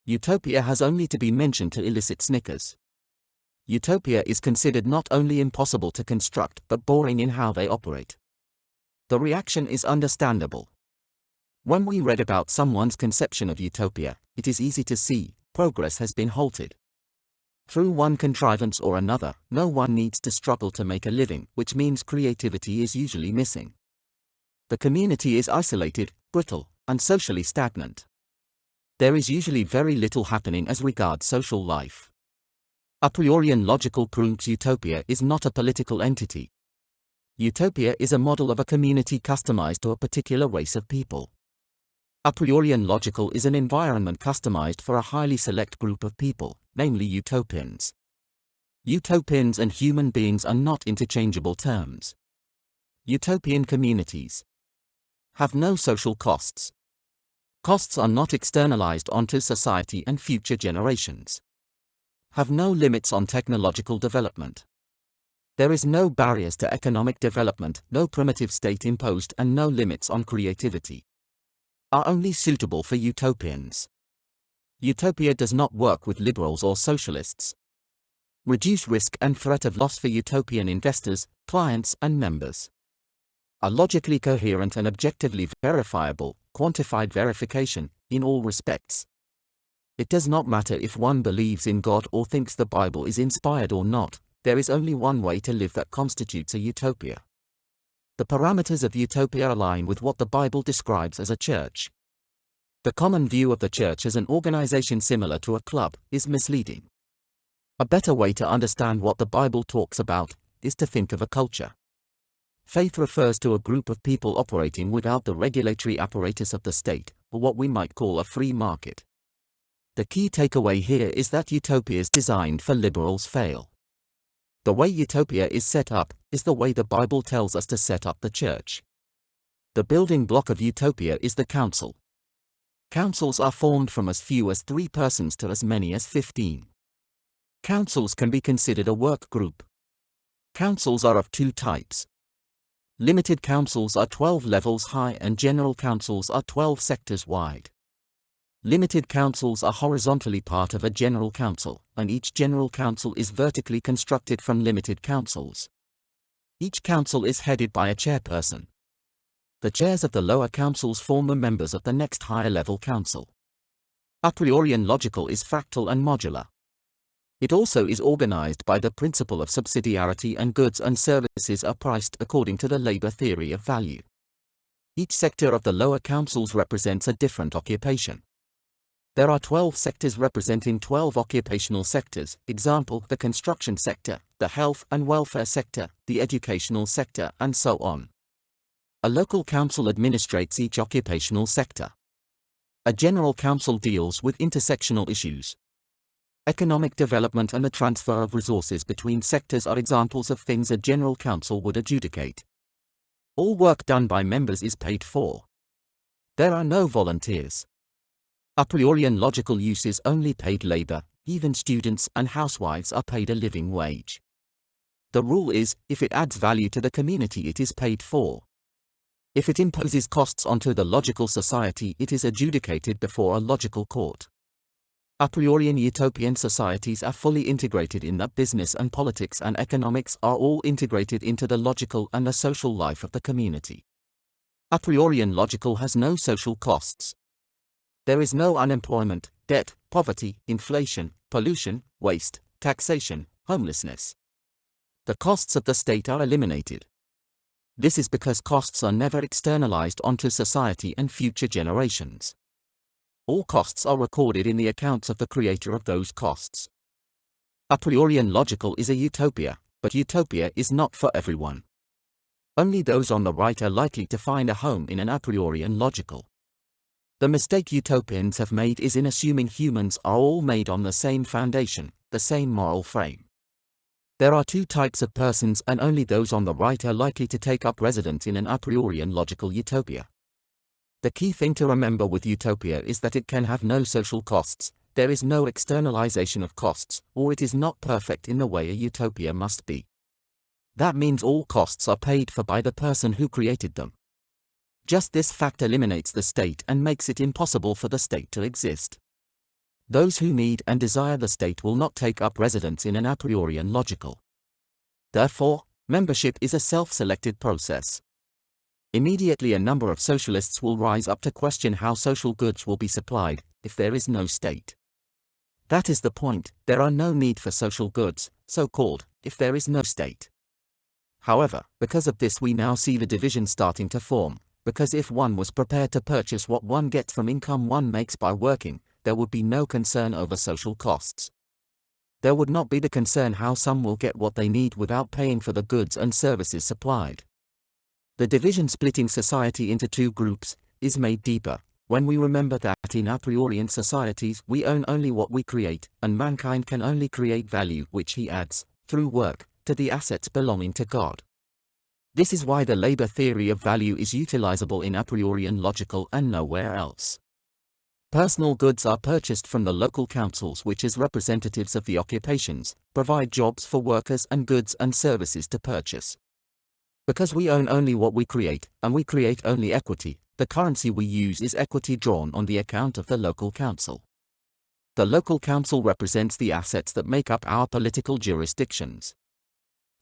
Utopia has only to be mentioned to elicit snickers. Utopia is considered not only impossible to construct but boring in how they operate. The reaction is understandable. When we read about someone's conception of utopia, it is easy to see, progress has been halted. Through one contrivance or another, no one needs to struggle to make a living, which means creativity is usually missing. The community is isolated, brittle, and socially stagnant. There is usually very little happening as regards social life. Apriorian Logical proves utopia is not a political entity. Utopia is a model of a community customized to a particular race of people. Apriorian Logical is an environment customized for a highly select group of people, namely utopians. Utopians and human beings are not interchangeable terms. Utopian communities have no social costs. Costs are not externalized onto society and future generations. Have no limits on technological development. There is no barriers to economic development, no primitive state imposed, and no limits on creativity. Are only suitable for utopians. Utopia does not work with liberals or socialists. Reduce risk and threat of loss for utopian investors, clients, and members. A logically coherent and objectively verifiable, quantified verification, in all respects. It does not matter if one believes in God or thinks the Bible is inspired or not, there is only one way to live that constitutes a utopia. The parameters of utopia align with what the Bible describes as a church. The common view of the church as an organization similar to a club is misleading. A better way to understand what the Bible talks about is to think of a culture. Faith refers to a group of people operating without the regulatory apparatus of the state, or what we might call a free market. The key takeaway here is that utopias designed for liberals fail. The way utopia is set up is the way the Bible tells us to set up the church. The building block of utopia is the council. Councils are formed from as few as 3 persons to as many as 15. Councils can be considered a work group. Councils are of 2 types. Limited councils are 12 levels high and general councils are 12 sectors wide. Limited councils are horizontally part of a general council, and each general council is vertically constructed from limited councils. Each council is headed by a chairperson. The chairs of the lower councils form the members of the next higher level council. Apriorian Logical is fractal and modular. It also is organized by the principle of subsidiarity, and goods and services are priced according to the labor theory of value. Each sector of the lower councils represents a different occupation. There are 12 sectors representing 12 occupational sectors, example, the construction sector, the health and welfare sector, the educational sector, and so on. A local council administrates each occupational sector. A general council deals with intersectional issues. Economic development and the transfer of resources between sectors are examples of things a general council would adjudicate. All work done by members is paid for. There are no volunteers. Apriorian Logical uses only paid labor, even students and housewives are paid a living wage. The rule is, if it adds value to the community it is paid for. If it imposes costs onto the logical society it is adjudicated before a logical court. Apriorian utopian societies are fully integrated in that business and politics and economics are all integrated into the logical and the social life of the community. Apriorian Logical has no social costs. There is no unemployment, debt, poverty, inflation, pollution, waste, taxation, homelessness. The costs of the state are eliminated. This is because costs are never externalized onto society and future generations. All costs are recorded in the accounts of the creator of those costs. Apriorian Logical is a utopia, but utopia is not for everyone. Only those on the right are likely to find a home in an Apriorian Logical. The mistake utopians have made is in assuming humans are all made on the same foundation, the same moral frame. There are 2 types of persons and only those on the right are likely to take up residence in an Apriorian Logical utopia. The key thing to remember with utopia is that it can have no social costs, there is no externalization of costs, or it is not perfect in the way a utopia must be. That means all costs are paid for by the person who created them. Just this fact eliminates the state and makes it impossible for the state to exist. Those who need and desire the state will not take up residence in an Apriorian Logical. Therefore, membership is a self-selected process. Immediately a number of socialists will rise up to question how social goods will be supplied if there is no state. That is the point, there are no need for social goods, so-called, if there is no state. However, because of this we now see the division starting to form, because if one was prepared to purchase what one gets from income one makes by working, there would be no concern over social costs. There would not be the concern how some will get what they need without paying for the goods and services supplied. The division splitting society into two groups is made deeper when we remember that in Apriorian societies we own only what we create, and mankind can only create value which he adds, through work, to the assets belonging to God. This is why the labor theory of value is utilizable in Apriorian Logical and nowhere else. Personal goods are purchased from the local councils which as representatives of the occupations, provide jobs for workers and goods and services to purchase. Because we own only what we create, and we create only equity, the currency we use is equity drawn on the account of the local council. The local council represents the assets that make up our political jurisdictions.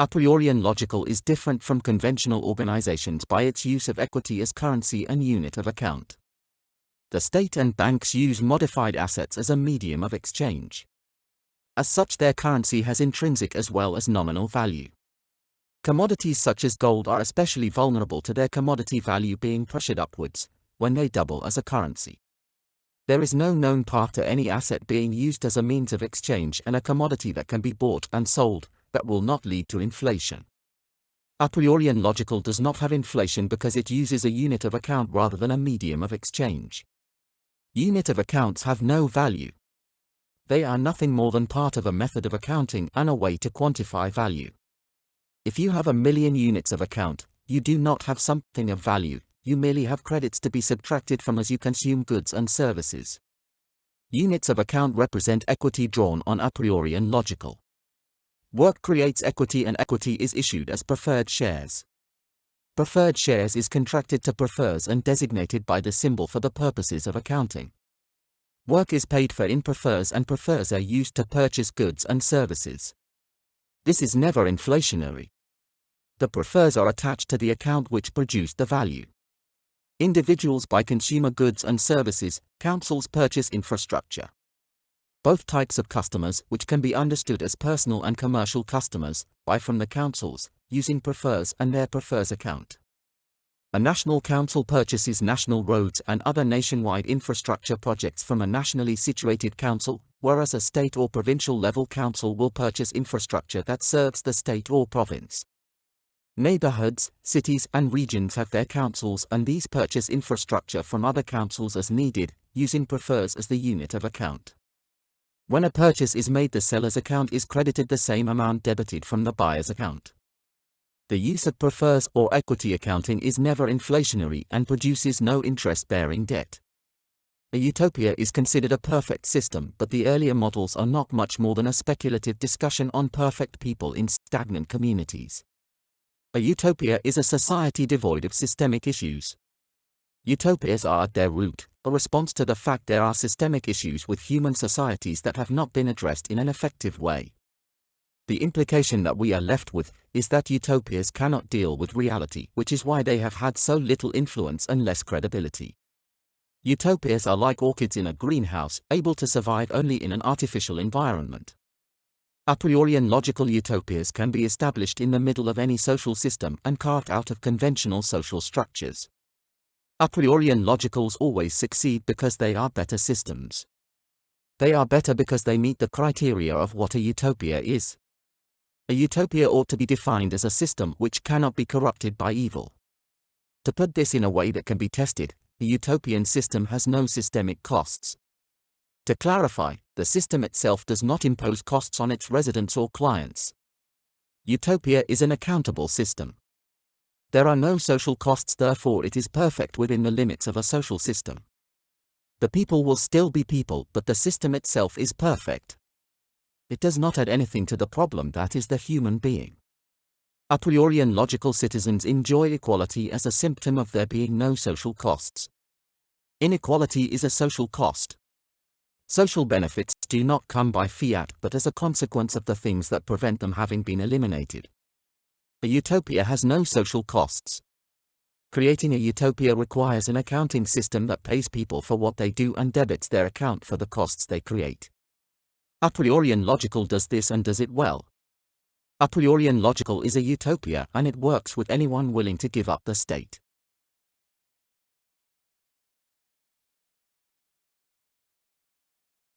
Apriorian Logical is different from conventional organizations by its use of equity as currency and unit of account. The state and banks use modified assets as a medium of exchange. As such, their currency has intrinsic as well as nominal value. Commodities such as gold are especially vulnerable to their commodity value being pressured upwards when they double as a currency. There is no known path to any asset being used as a means of exchange and a commodity that can be bought and sold that will not lead to inflation. Apriorian Logical does not have inflation because it uses a unit of account rather than a medium of exchange. Unit of accounts have no value. They are nothing more than part of a method of accounting and a way to quantify value. If you have 1,000,000 units of account, you do not have something of value, you merely have credits to be subtracted from as you consume goods and services. Units of account represent equity drawn on Apriorian Logical. Work creates equity and equity is issued as preferred shares. Preferred shares is contracted to prefers and designated by the symbol for the purposes of accounting. Work is paid for in prefers and prefers are used to purchase goods and services. This is never inflationary. The prefers are attached to the account which produced the value. Individuals buy consumer goods and services, councils purchase infrastructure. Both types of customers, which can be understood as personal and commercial customers, buy from the councils, using prefers and their prefers account. A national council purchases national roads and other nationwide infrastructure projects from a nationally situated council, whereas a state or provincial level council will purchase infrastructure that serves the state or province. Neighborhoods, cities and regions have their councils and these purchase infrastructure from other councils as needed, using prefers as the unit of account. When a purchase is made, the seller's account is credited the same amount debited from the buyer's account. The use of prefers or equity accounting is never inflationary and produces no interest-bearing debt. A utopia is considered a perfect system, but the earlier models are not much more than a speculative discussion on perfect people in stagnant communities. A utopia is a society devoid of systemic issues. Utopias are at their root a response to the fact there are systemic issues with human societies that have not been addressed in an effective way. The implication that we are left with is that utopias cannot deal with reality, which is why they have had so little influence and less credibility. Utopias are like orchids in a greenhouse, able to survive only in an artificial environment. Apriorian logical utopias can be established in the middle of any social system and carved out of conventional social structures. Apriorian logicals always succeed because they are better systems. They are better because they meet the criteria of what a utopia is. A utopia ought to be defined as a system which cannot be corrupted by evil. To put this in a way that can be tested, the utopian system has no systemic costs. To clarify, the system itself does not impose costs on its residents or clients. Utopia is an accountable system. There are no social costs, therefore it is perfect within the limits of a social system. The people will still be people, but the system itself is perfect. It does not add anything to the problem that is the human being. Apriorian logical citizens enjoy equality as a symptom of there being no social costs. Inequality is a social cost. Social benefits do not come by fiat but as a consequence of the things that prevent them having been eliminated. A utopia has no social costs. Creating a utopia requires an accounting system that pays people for what they do and debits their account for the costs they create. Apriorian Logical does this and does it well. Apriorian Logical is a utopia and it works with anyone willing to give up the state.